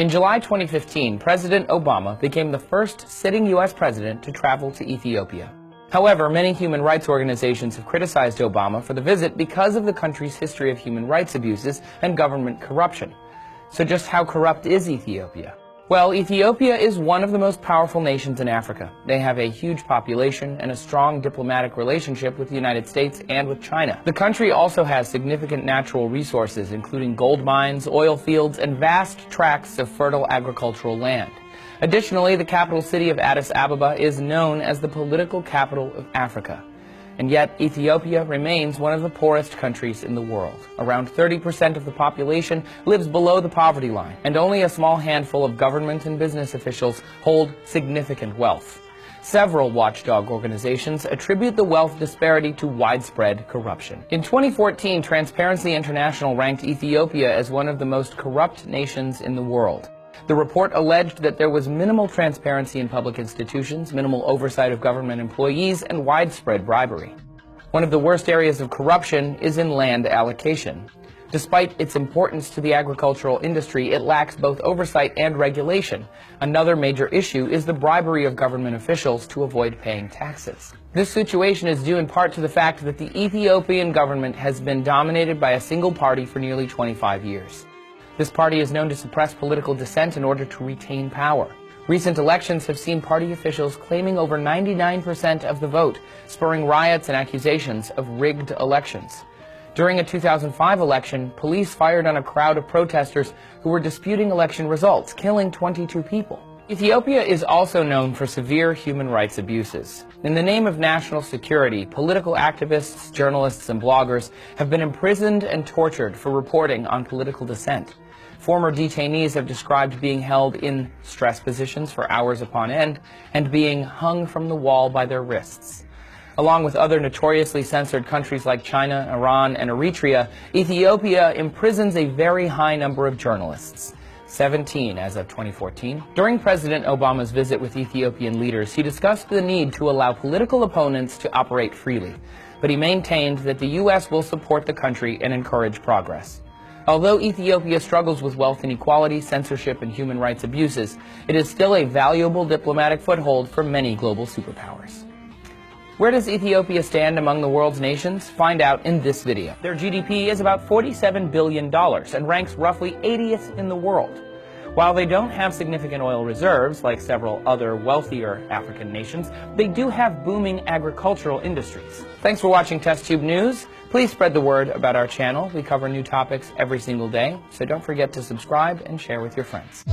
In July 2015, President Obama became the first sitting U.S. president to travel to Ethiopia. However, many human rights organizations have criticized Obama for the visit because of the country's history of human rights abuses and government corruption. So just how corrupt is Ethiopia? Well, Ethiopia is one of the most powerful nations in Africa. They have a huge population and a strong diplomatic relationship with the United States and with China. The country also has significant natural resources, including gold mines, oil fields, and vast tracts of fertile agricultural land. Additionally, the capital city of Addis Ababa is known as the political capital of Africa. And yet, Ethiopia remains one of the poorest countries in the world. Around 30% of the population lives below the poverty line, and only a small handful of government and business officials hold significant wealth. Several watchdog organizations attribute the wealth disparity to widespread corruption. In 2014, Transparency International ranked Ethiopia as one of the most corrupt nations in the world. The report alleged that there was minimal transparency in public institutions, minimal oversight of government employees, and widespread bribery. One of the worst areas of corruption is in land allocation. Despite its importance to the agricultural industry, it lacks both oversight and regulation. Another major issue is the bribery of government officials to avoid paying taxes. This situation is due in part to the fact that the Ethiopian government has been dominated by a single party for nearly 25 years. This party is known to suppress political dissent in order to retain power. Recent elections have seen party officials claiming over 99% of the vote, spurring riots and accusations of rigged elections. During a 2005 election, police fired on a crowd of protesters who were disputing election results, killing 22 people. Ethiopia is also known for severe human rights abuses. In the name of national security, political activists, journalists, and bloggers have been imprisoned and tortured for reporting on political dissent. Former detainees have described being held in stress positions for hours upon end and being hung from the wall by their wrists. Along with other notoriously censored countries like China, Iran, and Eritrea, Ethiopia imprisons a very high number of journalists. 17 as of 2014. During President Obama's visit with Ethiopian leaders, he discussed the need to allow political opponents to operate freely, but he maintained that the U.S. will support the country and encourage progress. Although Ethiopia struggles with wealth inequality, censorship, and human rights abuses, it is still a valuable diplomatic foothold for many global superpowers. Where does Ethiopia stand among the world's nations? Find out in this video. Their GDP is about $47 billion and ranks roughly 80th in the world. While they don't have significant oil reserves, like several other wealthier African nations, they do have booming agricultural industries. Thanks for watching TestTube News. Please spread the word about our channel. We cover new topics every single day, so don't forget to subscribe and share with your friends.